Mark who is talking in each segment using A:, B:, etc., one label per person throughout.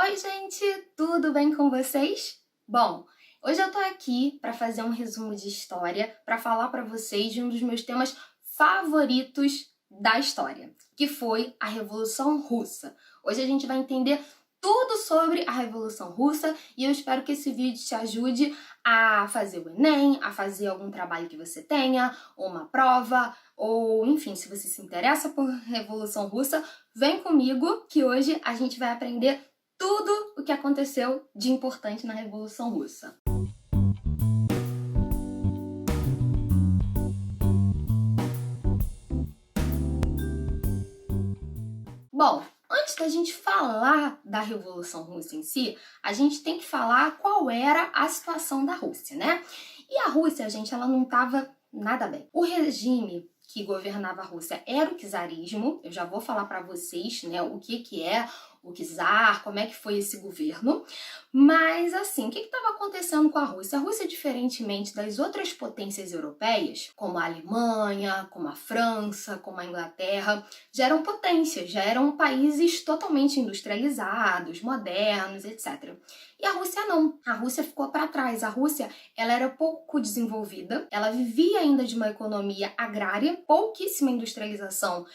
A: Oi, gente! Tudo bem com vocês? Bom, hoje eu tô aqui para fazer um resumo de história, para falar para vocês de um dos meus temas favoritos da história, que foi a Revolução Russa. Hoje a gente vai entender tudo sobre a Revolução Russa e eu espero que esse vídeo te ajude a fazer o Enem, a fazer algum trabalho que você tenha, ou uma prova, ou enfim, se você se interessa por Revolução Russa, vem comigo que hoje a gente vai aprender tudo o que aconteceu de importante na Revolução Russa. Bom, antes da gente falar da Revolução Russa em si, a gente tem que falar qual era a situação da Rússia, né? E a Rússia, gente, ela não estava nada bem. O regime que governava a Rússia era o czarismo. Eu já vou falar para vocês, né, o que é o czar, como é que foi esse governo. Mas, assim, o que estava acontecendo com a Rússia? A Rússia, diferentemente das outras potências europeias, como a Alemanha, como a França, como a Inglaterra, já eram potências, já eram países totalmente industrializados, modernos, etc. E a Rússia não. A Rússia ficou para trás. A Rússia, ela era pouco desenvolvida, ela vivia ainda de uma economia agrária, pouquíssima industrialização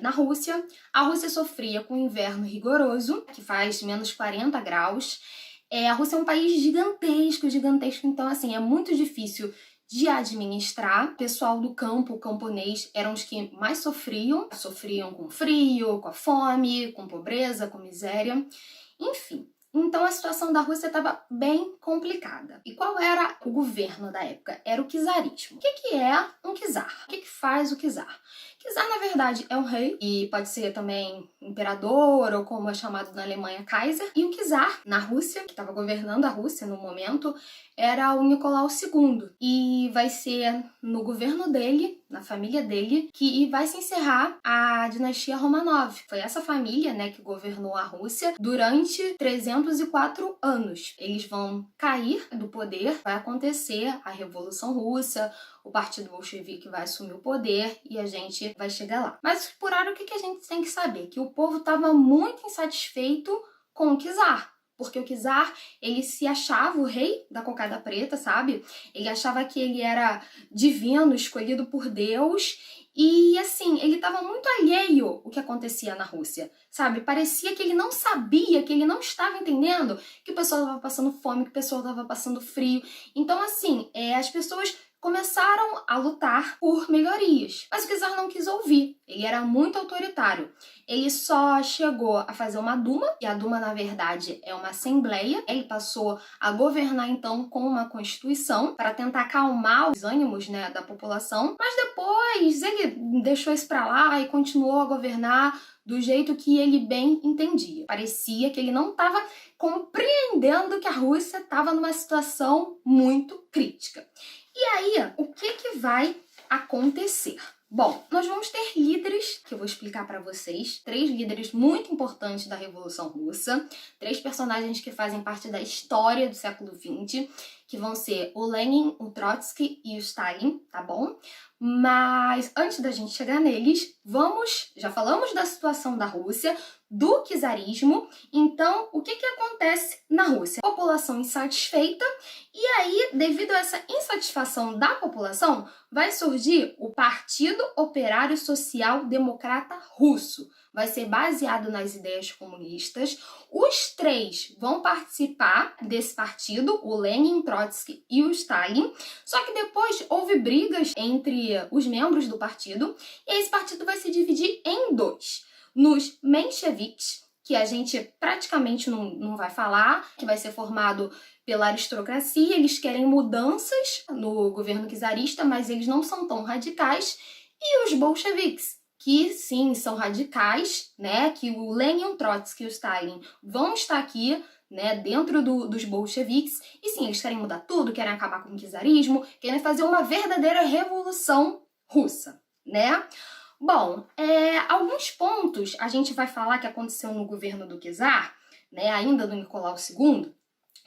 A: na Rússia. A Rússia sofria com um inverno rigoroso, que faz menos 40 graus. A Rússia é um país gigantesco, então assim, é muito difícil de administrar. O pessoal do campo, o camponês, eram os que mais sofriam com frio, com a fome, com pobreza, com miséria, enfim. Então a situação da Rússia estava bem complicada. E qual era o governo da época? Era o czarismo. O que é um czar? O que faz o czar? Czar, na verdade, é um rei, e pode ser também imperador, ou como é chamado na Alemanha, Kaiser. E o czar, na Rússia, que estava governando a Rússia no momento, era o Nicolau II. E vai ser no governo dele, na família dele, que vai se encerrar a dinastia Romanov. Foi essa família, né, que governou a Rússia durante 304 anos. Eles vão cair do poder, vai acontecer a Revolução Russa, o Partido Bolchevique vai assumir o poder e a gente vai chegar lá. Mas por hora, o que a gente tem que saber? Que o povo estava muito insatisfeito com o czar. Porque o czar, ele se achava o rei da cocada preta, sabe? Ele achava que ele era divino, escolhido por Deus. E, assim, ele estava muito alheio ao que acontecia na Rússia, sabe? Parecia que ele não sabia, que ele não estava entendendo que o pessoal estava passando fome, que o pessoal estava passando frio. Então, assim, as pessoas começaram a lutar por melhorias. Mas o czar não quis ouvir. Ele era muito autoritário. Ele só chegou a fazer uma Duma, e a Duma, na verdade, é uma assembleia. Ele passou a governar, então, com uma constituição para tentar acalmar os ânimos, né, da população. Mas depois ele deixou isso para lá e continuou a governar do jeito que ele bem entendia. Parecia que ele não estava compreendendo que a Rússia estava numa situação muito crítica. E aí, o que vai acontecer? Bom, nós vamos ter líderes, que eu vou explicar para vocês, 3 líderes muito importantes da Revolução Russa, 3 personagens que fazem parte da história do século XX, que vão ser o Lenin, o Trotsky e o Stalin, tá bom? Mas antes da gente chegar neles, já falamos da situação da Rússia, do czarismo. Então, o que acontece na Rússia? População insatisfeita, e aí, devido a essa insatisfação da população, vai surgir o Partido Operário Social Democrata Russo. Vai ser baseado nas ideias comunistas. Os 3 vão participar desse partido, o Lenin, Trotsky e o Stalin. Só que depois houve brigas entre os membros do partido, e esse partido vai se dividir em 2. Nos mencheviques, que a gente praticamente não vai falar, que vai ser formado pela aristocracia. Eles querem mudanças no governo czarista, mas eles não são tão radicais. E os bolcheviques, que sim, são radicais, né? Que o Lenin, o Trotsky e o Stalin vão estar aqui, né, dentro dos bolcheviques. E sim, eles querem mudar tudo, querem acabar com o czarismo, querem fazer uma verdadeira revolução russa, né? Bom, alguns pontos a gente vai falar que aconteceu no governo do czar, né, ainda do Nicolau II,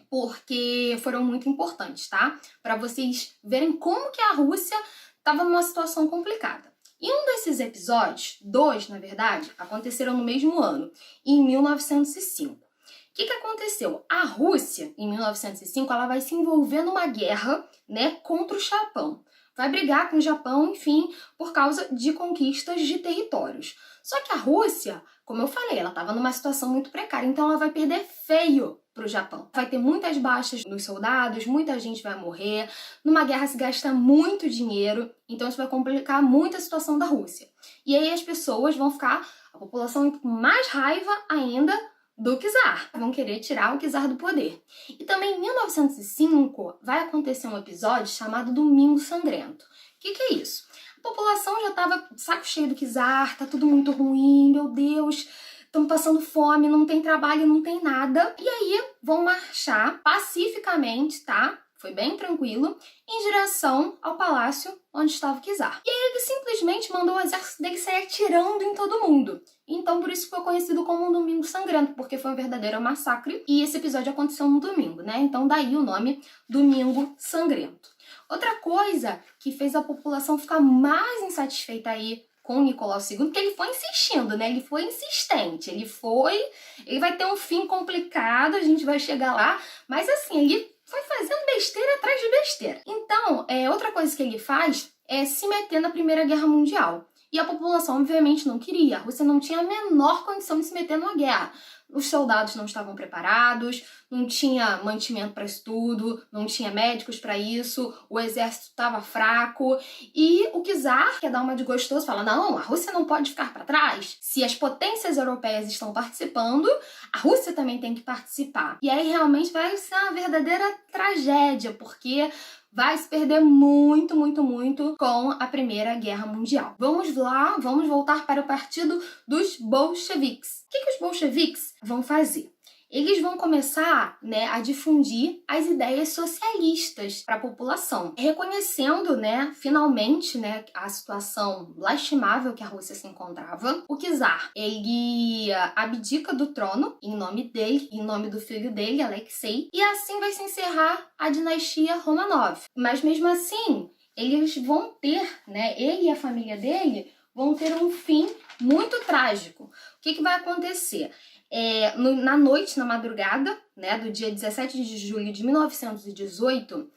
A: porque foram muito importantes, tá? Para vocês verem como que a Rússia estava numa situação complicada. E um desses episódios, 2 na verdade, aconteceram no mesmo ano, em 1905. que aconteceu? A Rússia, em 1905, ela vai se envolver numa guerra, né, contra o Japão. Vai brigar com o Japão, enfim, por causa de conquistas de territórios. Só que a Rússia, como eu falei, ela estava numa situação muito precária, então ela vai perder feio para o Japão. Vai ter muitas baixas nos soldados, muita gente vai morrer, numa guerra se gasta muito dinheiro, então isso vai complicar muito a situação da Rússia. E aí as pessoas vão ficar, a população com mais raiva ainda do czar. Vão querer tirar o czar do poder. E também em 1905 vai acontecer um episódio chamado Domingo Sangrento. O que é isso? A população já estava saco cheio do czar, tá tudo muito ruim, meu Deus, estão passando fome, não tem trabalho, não tem nada. E aí vão marchar pacificamente, tá? Foi bem tranquilo, em direção ao palácio onde estava o czar. E aí ele simplesmente mandou o exército dele sair atirando em todo mundo. Então por isso ficou conhecido como um Domingo Sangrento, porque foi um verdadeiro massacre. E esse episódio aconteceu no domingo, né? Então daí o nome Domingo Sangrento. Outra coisa que fez a população ficar mais insatisfeita aí com o Nicolau II, porque ele foi insistindo, né? Ele foi insistente, ele vai ter um fim complicado, a gente vai chegar lá, mas assim, ele foi fazendo besteira atrás de besteira. Então, outra coisa que ele faz é se meter na Primeira Guerra Mundial. E a população, obviamente, não queria. A Rússia não tinha a menor condição de se meter numa guerra. Os soldados não estavam preparados, não tinha mantimento para isso tudo, não tinha médicos para isso, o exército estava fraco. E o czar, quer dar uma de gostoso, fala, não, a Rússia não pode ficar para trás. Se as potências europeias estão participando, a Rússia também tem que participar. E aí realmente vai ser uma verdadeira tragédia, porque vai se perder muito, muito, muito com a Primeira Guerra Mundial. Vamos lá, vamos voltar para o partido dos bolcheviques. O que os bolcheviques vão fazer? Eles vão começar, né, a difundir as ideias socialistas para a população, reconhecendo, né, finalmente, né, a situação lastimável que a Rússia se encontrava. O czar, ele abdica do trono em nome dele, em nome do filho dele, Alexei, e assim vai se encerrar a dinastia Romanov. Mas mesmo assim, eles vão ter, né, ele e a família dele vão ter um fim muito trágico. O que vai acontecer? Na noite, na madrugada, né, do dia 17 de julho de 1918,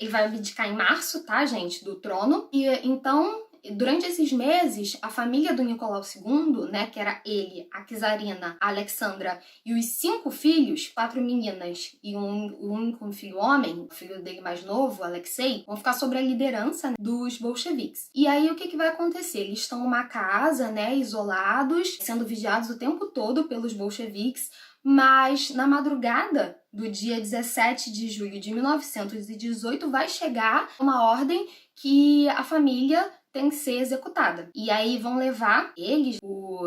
A: ele vai abdicar em março, tá, gente, do trono. E então, durante esses meses, a família do Nicolau II, né, que era ele, a czarina, a Alexandra e os 5 filhos, 4 meninas e um único filho homem, o filho dele mais novo, Alexei, vão ficar sob a liderança, né, dos bolcheviques. E aí o que vai acontecer? Eles estão numa casa, né, isolados, sendo vigiados o tempo todo pelos bolcheviques, mas na madrugada do dia 17 de julho de 1918 vai chegar uma ordem que a família tem que ser executada. E aí vão levar eles, o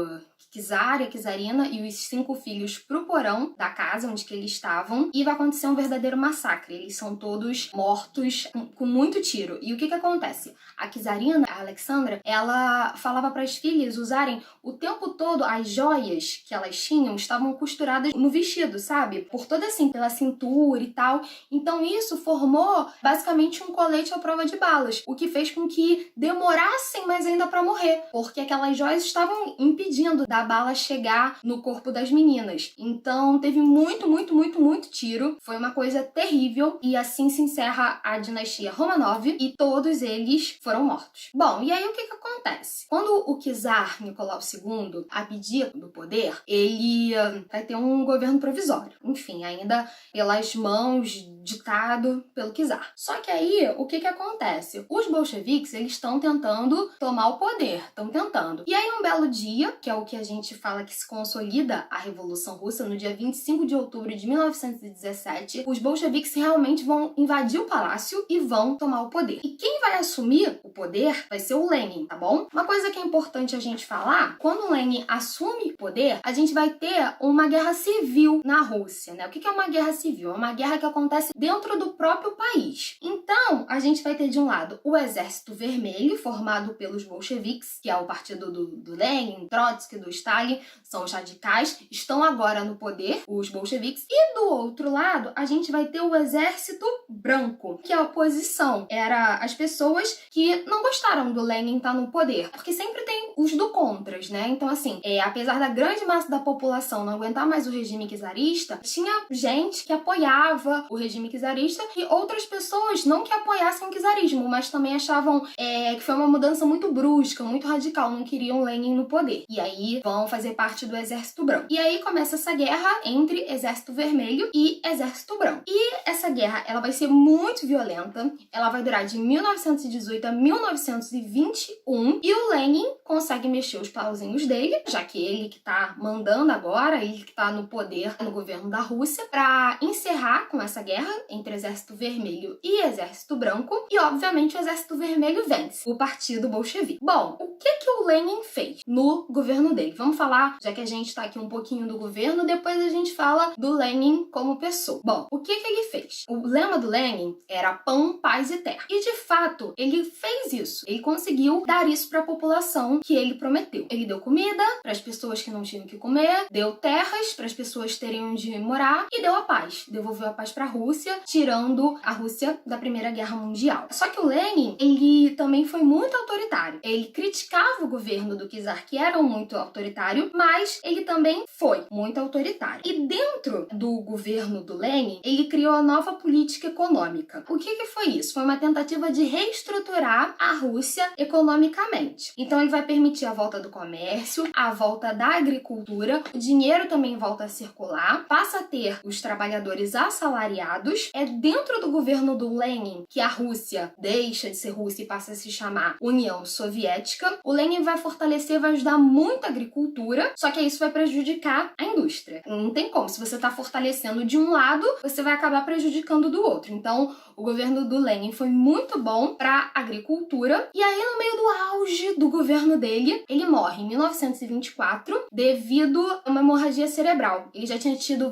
A: czar, a czarina e os 5 filhos pro porão da casa onde que eles estavam e vai acontecer um verdadeiro massacre. Eles são todos mortos com muito tiro. E o que acontece? A czarina, a Alexandra, ela falava para as filhas usarem o tempo todo as joias que elas tinham estavam costuradas no vestido, sabe? Por toda assim, pela cintura e tal. Então isso formou basicamente um colete à prova de balas, o que fez com que demorassem mais ainda para morrer, porque aquelas joias estavam impedindo da bala chegar no corpo das meninas. Então teve muito, muito, muito, muito tiro. Foi uma coisa terrível e assim se encerra a dinastia Romanov e todos eles foram mortos. Bom, e aí o que acontece? Quando o czar Nicolau II abdica do poder, ele vai ter um governo provisório. Enfim, ainda pelas mãos ditado pelo czar. Só que aí, o que acontece? Os bolcheviques, eles estão tentando tomar o poder, estão tentando. E aí, um belo dia, que é o que a gente fala que se consolida a Revolução Russa, no dia 25 de outubro de 1917, os bolcheviques realmente vão invadir o palácio e vão tomar o poder. E quem vai assumir o poder vai ser o Lenin, tá bom? Uma coisa que é importante a gente falar, quando o Lenin assume o poder, a gente vai ter uma guerra civil na Rússia, né? O que é uma guerra civil? É uma guerra que acontece dentro do próprio país. Então, a gente vai ter de um lado o Exército Vermelho, formado pelos bolcheviques, que é o partido do Lenin, Trotsky, do Stalin, são os radicais, estão agora no poder, os bolcheviques. E do outro lado, a gente vai ter o Exército Branco, que é a oposição. Era as pessoas que não gostaram do Lenin estar no poder, porque sempre tem os do contras, né? Então, assim, apesar da grande massa da população não aguentar mais o regime czarista, tinha gente que apoiava o regime czarista e outras pessoas não que apoiassem o czarismo, mas também achavam que foi uma mudança muito brusca, muito radical, não queriam Lenin no poder. E aí vão fazer parte do Exército Branco. E aí começa essa guerra entre Exército Vermelho e Exército Branco. E essa guerra, ela vai ser muito violenta, ela vai durar de 1918 a 1921, e o Lenin consegue mexer os pauzinhos dele, já que ele que tá mandando agora, ele que tá no poder no governo da Rússia, para encerrar com essa guerra entre Exército Vermelho e Exército Branco, e obviamente o Exército Vermelho vence, o partido bolchevique. Bom, o que o Lenin fez no governo dele? Vamos falar, já que a gente tá aqui um pouquinho do governo, depois a gente fala do Lenin como pessoa. Bom, o que ele fez? O lema do Lenin era pão, paz e terra. E de fato, ele fez isso. Ele conseguiu dar isso para a população que ele prometeu. Ele deu comida para as pessoas que não tinham o que comer, deu terras para as pessoas terem onde morar e deu a paz. Devolveu a paz para a Rússia, tirando a Rússia da Primeira Guerra Mundial. Só que o Lenin, ele também foi muito autoritário. Ele criticava o governo do czar, que era muito autoritário, mas ele também foi muito autoritário. E dentro do governo do Lenin, ele criou a nova política econômica. O que foi isso? Foi uma tentativa de reestruturar a Rússia economicamente. Então ele vai permitir a volta do comércio, a volta da agricultura, o dinheiro também volta a circular, passa a ter os trabalhadores assalariados. É dentro do governo do Lenin que a Rússia deixa de ser Rússia e passa a se chamar União Soviética. O Lenin vai fortalecer, vai ajudar muito a agricultura, só que isso vai prejudicar a indústria. Não tem como, se você está fortalecendo de um lado, você vai acabar prejudicando do outro. Então, o governo do Lenin foi muito bom para a agricultura. E aí, no meio do auge do governo dele, ele morre em 1924 devido a uma hemorragia cerebral. Ele já tinha tido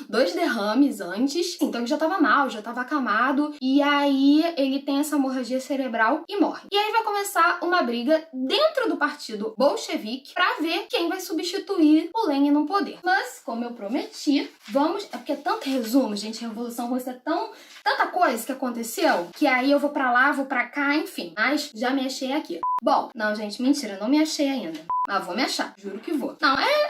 A: dois derrames antes, então ele já estava mal, já estava acamado, e aí ele tem essa hemorragia cerebral e morre. E aí vai começar uma briga dentro do partido bolchevique para ver quem vai substituir o Lenin no poder. Mas, como eu prometi, é porque é tanto resumo, gente, a Revolução Russa é tanta coisa que aconteceu, que aí eu vou pra lá, vou pra cá, enfim, mas já me achei aqui. Bom, não, gente, mentira, não me achei ainda. Mas vou me achar, juro que vou. Não, é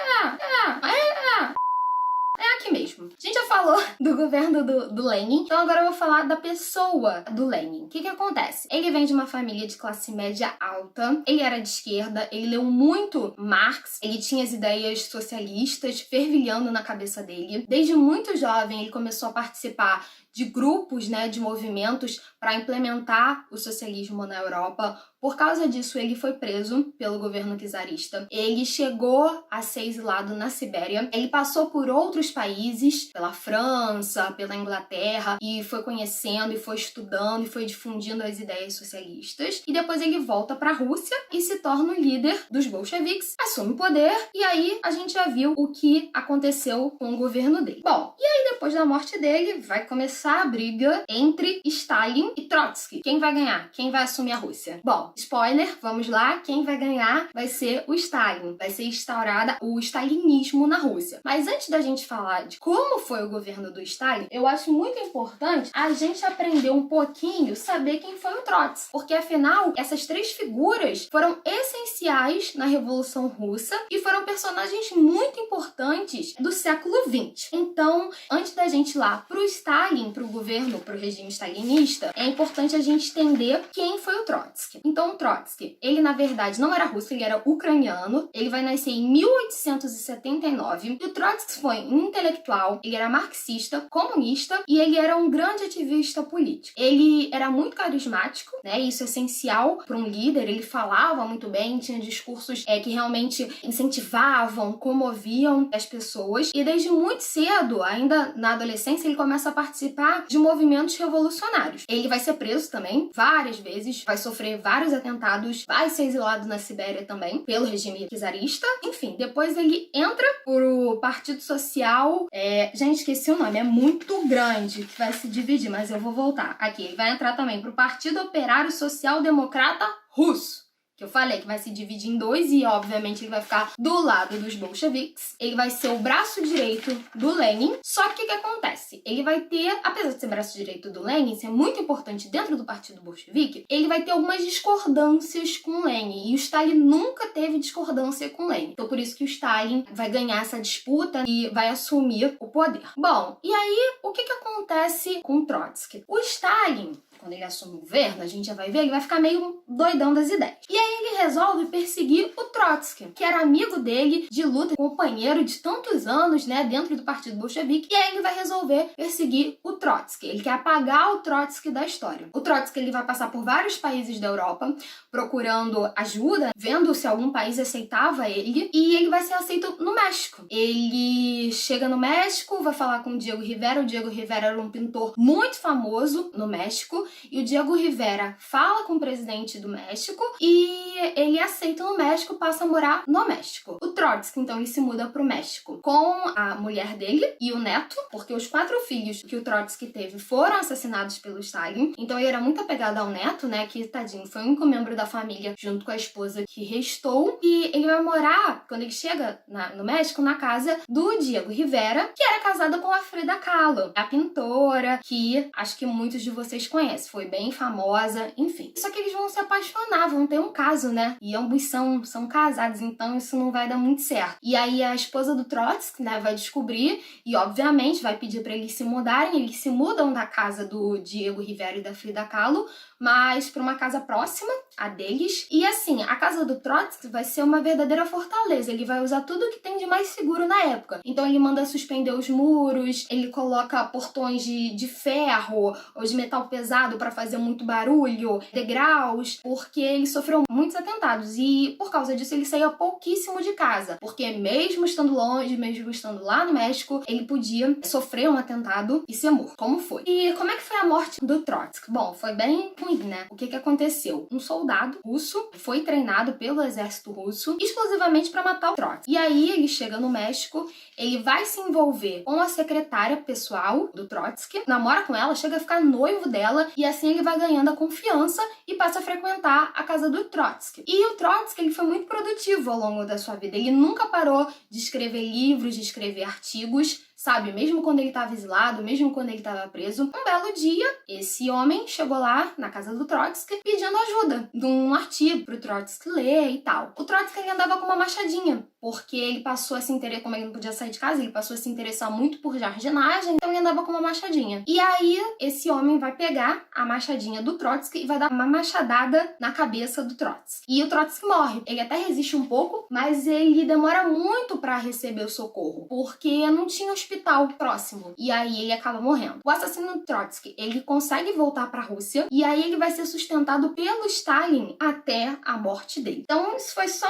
A: aqui mesmo. A gente já falou do governo do Lenin, então agora eu vou falar da pessoa do Lenin. O que acontece? Ele vem de uma família de classe média alta, ele era de esquerda, ele leu muito Marx, ele tinha as ideias socialistas fervilhando na cabeça dele. Desde muito jovem, ele começou a participar de grupos, de movimentos para implementar o socialismo na Europa. Por causa disso, ele foi preso pelo governo czarista. Ele chegou a ser exilado na Sibéria. Ele passou por outros países, pela França, pela Inglaterra, e foi conhecendo, e foi estudando, e foi difundindo as ideias socialistas. E depois ele volta para a Rússia e se torna o líder dos bolcheviques, assume o poder, e aí a gente já viu o que aconteceu com o governo dele. Bom, e aí depois da morte dele, vai começar a briga entre Stalin e Trotsky. Quem vai ganhar? Quem vai assumir a Rússia? Bom, spoiler, vamos lá, quem vai ganhar vai ser o Stalin. Vai ser instaurada o stalinismo na Rússia. Mas antes da gente falar de como foi o governo do Stalin, eu acho muito importante a gente aprender um pouquinho, saber quem foi o Trotsky. Porque afinal, essas três figuras foram essenciais na Revolução Russa e foram personagens muito importantes do século XX. Então, antes da gente ir lá pro Stalin, pro governo, pro regime stalinista, é importante a gente entender quem foi o Trotsky. Então, o Trotsky, ele na verdade não era russo, ele era ucraniano, ele vai nascer em 1879, e o Trotsky foi um intelectual, ele era marxista, comunista, e ele era um grande ativista político. Ele era muito carismático, isso é essencial para um líder, ele falava muito bem, tinha discursos que realmente incentivavam, comoviam as pessoas, e desde muito cedo, ainda na adolescência, ele começa a participar de movimentos revolucionários. Ele vai ser preso também várias vezes, vai sofrer vários vários atentados, vai ser exilado na Sibéria também, pelo regime czarista. Enfim, depois ele entra pro Partido Social, gente, esqueci o nome, é muito grande, que vai se dividir, mas eu vou voltar. Aqui, ele vai entrar também pro Partido Operário Social Democrata Russo, que eu falei que vai se dividir em dois e, obviamente, ele vai ficar do lado dos bolcheviques. Ele vai ser o braço direito do Lenin. Só que o que acontece? Ele vai ter, apesar de ser braço direito do Lenin, ser muito importante dentro do partido bolchevique, ele vai ter algumas discordâncias com o Lenin. E o Stalin nunca teve discordância com o Lenin. Então, por isso que o Stalin vai ganhar essa disputa e vai assumir o poder. Bom, e aí, o que acontece com o Trotsky? O Stalin, quando ele assume o governo, a gente já vai ver, ele vai ficar meio doidão das ideias. E aí ele resolve perseguir o Trotsky, que era amigo dele de luta, companheiro de tantos anos, né, dentro do partido bolchevique. E aí ele vai resolver perseguir o Trotsky. Ele quer apagar o Trotsky da história. O Trotsky, ele vai passar por vários países da Europa, procurando ajuda, vendo se algum país aceitava ele, e ele vai ser aceito no México. Ele chega no México, vai falar com o Diego Rivera. O Diego Rivera era um pintor muito famoso no México, e o Diego Rivera fala com o presidente do México e ele aceita no México, passa a morar no México. O Trotsky, então, ele se muda pro México com a mulher dele e o neto, porque os 4 filhos que o Trotsky teve foram assassinados pelo Stalin. Então ele era muito apegado ao neto, né, que, tadinho, foi o único membro da família junto com a esposa que restou. E ele vai morar, quando ele chega no México, na casa do Diego Rivera, que era casada com a Frida Kahlo, a pintora que acho que muitos de vocês conhecem. Foi bem famosa, enfim. Só que eles vão se apaixonar, vão ter um caso, né? E ambos são casados, então isso não vai dar muito certo. E aí a esposa do Trotsky, né, vai descobrir e, obviamente, vai pedir para eles se mudarem. Eles se mudam da casa do Diego Rivera e da Frida Kahlo, mas para uma casa próxima a deles. E assim, a casa do Trotsky vai ser uma verdadeira fortaleza. Ele vai usar tudo que tem de mais seguro na época. Então ele manda suspender os muros, ele coloca portões de ferro ou de metal pesado para fazer muito barulho, degraus, porque ele sofreu muitos atentados e por causa disso ele saía pouquíssimo de casa, porque mesmo estando longe, mesmo estando lá no México, ele podia sofrer um atentado e ser morto, como foi. E como é que foi a morte do Trotsky? Bom, foi bem ruim, né? O que aconteceu? Um soldado russo foi treinado pelo exército russo exclusivamente para matar o Trotsky. E aí ele chega no México, ele vai se envolver com a secretária pessoal do Trotsky, namora com ela, chega a ficar noivo dela e assim ele vai ganhando a confiança e passa a frequentar a casa do Trotsky. E o Trotsky, ele foi muito produtivo ao longo da sua vida. Ele nunca parou de escrever livros, de escrever artigos, sabe? Mesmo quando ele estava exilado, mesmo quando ele estava preso. Um belo dia, esse homem chegou lá na casa do Trotsky pedindo ajuda de um artigo pro Trotsky ler e tal. O Trotsky, ele andava com uma machadinha, porque ele passou a se interessar, como ele não podia sair de casa, ele passou a se interessar muito por jardinagem, então ele andava com uma machadinha. E aí, esse homem vai pegar a machadinha do Trotsky e vai dar uma machadada na cabeça do Trotsky. E o Trotsky morre. Ele até resiste um pouco, mas ele demora muito para receber o socorro, porque não tinha hospital próximo. E aí ele acaba morrendo. O assassino do Trotsky, ele consegue voltar para a Rússia e aí ele vai ser sustentado pelo Stalin até a morte dele. Então isso foi só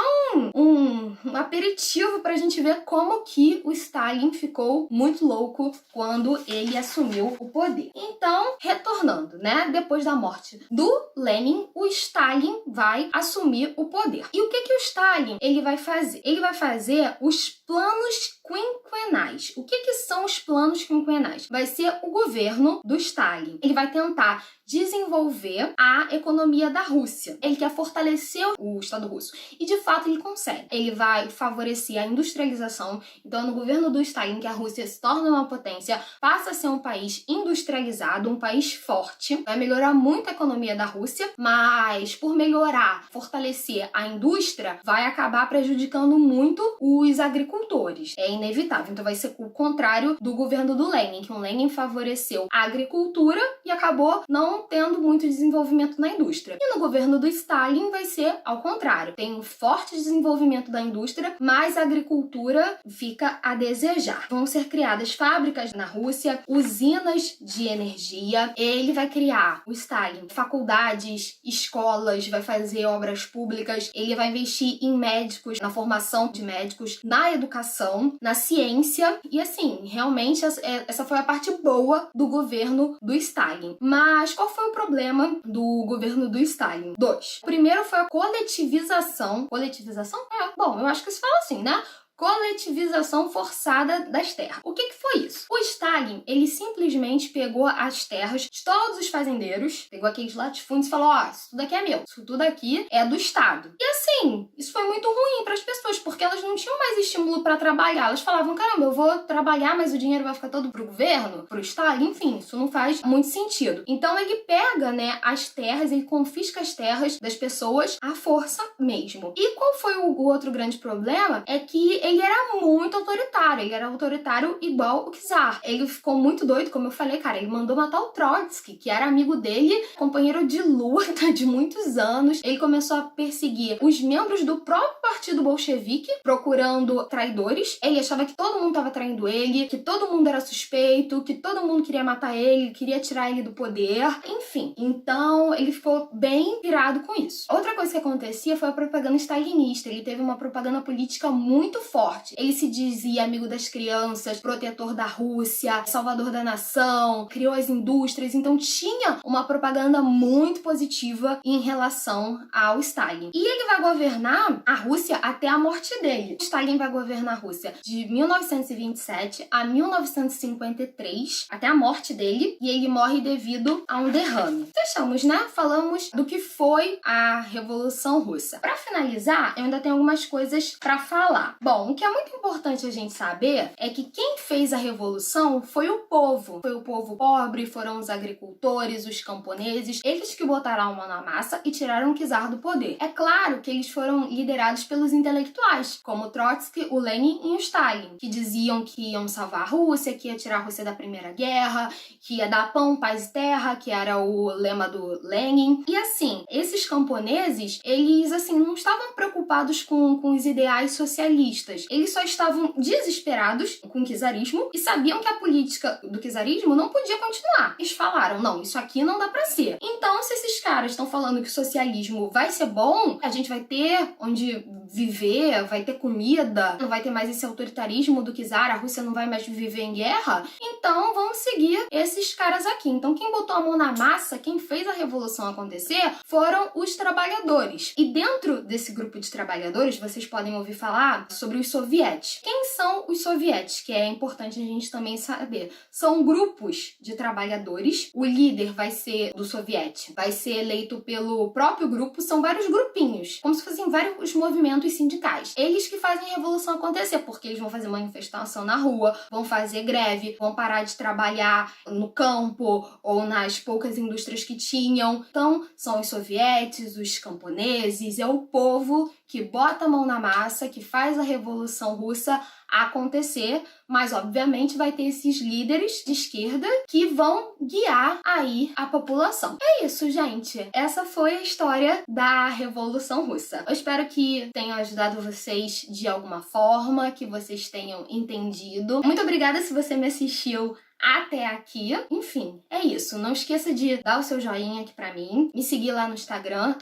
A: um aperitivo pra gente ver como que o Stalin ficou muito louco quando ele assumiu o poder. Então, retornando, né? Depois da morte do Lenin, o Stalin vai assumir o poder. E o que o Stalin ele vai fazer? Ele vai fazer os planos quinquenais. O que são os planos quinquenais? Vai ser o governo do Stalin. Ele vai tentar desenvolver a economia da Rússia. Ele quer fortalecer o Estado russo. E, de fato, ele consegue. Ele vai favorecer a industrialização. Então, no governo do Stalin, que a Rússia se torna uma potência, passa a ser um país industrializado, um país forte. Vai melhorar muito a economia da Rússia, mas por melhorar, fortalecer a indústria, vai acabar prejudicando muito os agricultores. É inevitável. Então, vai ser o contrário do governo do Lenin, que o Lenin favoreceu a agricultura e acabou não tendo muito desenvolvimento na indústria. E no governo do Stalin vai ser ao contrário. Tem um forte desenvolvimento da indústria, mas a agricultura fica a desejar. Vão ser criadas fábricas na Rússia, usinas de energia. Ele vai criar, o Stalin, faculdades, escolas, vai fazer obras públicas. Ele vai investir em médicos, na formação de médicos, na educação, na ciência. E assim, realmente essa foi a parte boa do governo do Stalin. Mas qual foi o problema do governo do Stalin? Dois. O primeiro foi a coletivização. Coletivização? Bom, eu acho que se fala assim, né? Coletivização forçada das terras. O que foi isso? O Stalin, ele simplesmente pegou as terras de todos os fazendeiros, pegou aqueles latifúndios e falou, ó, isso tudo aqui é meu, isso tudo aqui é do Estado. E assim, isso foi muito ruim para as pessoas, porque elas não tinham mais estímulo para trabalhar. Elas falavam, caramba, eu vou trabalhar, mas o dinheiro vai ficar todo pro governo, pro Stalin, enfim, isso não faz muito sentido. Então ele pega, né, as terras, ele confisca as terras das pessoas à força mesmo. E qual foi o outro grande problema? É que ele era muito autoritário, ele era autoritário igual o czar. Ele ficou muito doido, como eu falei, cara, ele mandou matar o Trotsky, que era amigo dele, companheiro de luta de muitos anos. Ele começou a perseguir os membros do próprio partido bolchevique, procurando traidores. Ele achava que todo mundo estava traindo ele, que todo mundo era suspeito, que todo mundo queria matar ele, queria tirar ele do poder, enfim. Então, ele ficou bem pirado com isso. Outra coisa que acontecia foi a propaganda stalinista. Ele teve uma propaganda política muito forte. Ele se dizia amigo das crianças, protetor da Rússia, salvador da nação, criou as indústrias, então tinha uma propaganda muito positiva em relação ao Stalin. E ele vai governar a Rússia até a morte dele. Stalin vai governar a Rússia de 1927 a 1953, até a morte dele, e ele morre devido a um derrame. Fechamos, né? Falamos do que foi a Revolução Russa. Para finalizar, eu ainda tenho algumas coisas para falar. Bom, o que é muito importante a gente saber é que quem fez a revolução foi o povo. Foi o povo pobre, foram os agricultores, os camponeses, eles que botaram a mão na massa e tiraram o czar do poder. É claro que eles foram liderados pelos intelectuais, como Trotsky, o Lenin e o Stalin, que diziam que iam salvar a Rússia, que ia tirar a Rússia da Primeira Guerra, que ia dar pão, paz e terra, que era o lema do Lenin. E assim, esses camponeses, eles assim não estavam preocupados com os ideais socialistas. Eles só estavam desesperados com o czarismo e sabiam que a política do czarismo não podia continuar. Eles falaram, não, isso aqui não dá pra ser. Então, se esses caras estão falando que o socialismo vai ser bom, a gente vai ter onde viver, vai ter comida, não vai ter mais esse autoritarismo do czar, a Rússia não vai mais viver em guerra, então vamos seguir esses caras aqui. Então, quem botou a mão na massa, quem fez a revolução acontecer, foram os trabalhadores. E dentro desse grupo de trabalhadores, vocês podem ouvir falar sobre os sovietes. Quem são os sovietes? Que é importante a gente também saber. São grupos de trabalhadores. O líder vai ser do soviete, vai ser eleito pelo próprio grupo. São vários grupinhos, como se fossem vários movimentos sindicais. Eles que fazem a revolução acontecer, porque eles vão fazer manifestação na rua, vão fazer greve, vão parar de trabalhar no campo ou nas poucas indústrias que tinham. Então, são os sovietes, os camponeses, é o povo que bota a mão na massa, que faz a Revolução Russa acontecer, mas obviamente vai ter esses líderes de esquerda que vão guiar aí a população. É isso, gente. Essa foi a história da Revolução Russa. Eu espero que tenha ajudado vocês de alguma forma, que vocês tenham entendido. Muito obrigada se você me assistiu até aqui. Enfim, é isso. Não esqueça de dar o seu joinha aqui pra mim, me seguir lá no Instagram,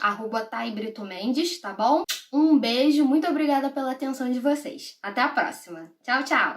A: @ThaiBritoMendes, tá bom? Um beijo, muito obrigada pela atenção de vocês. Até a próxima. Tchau, tchau!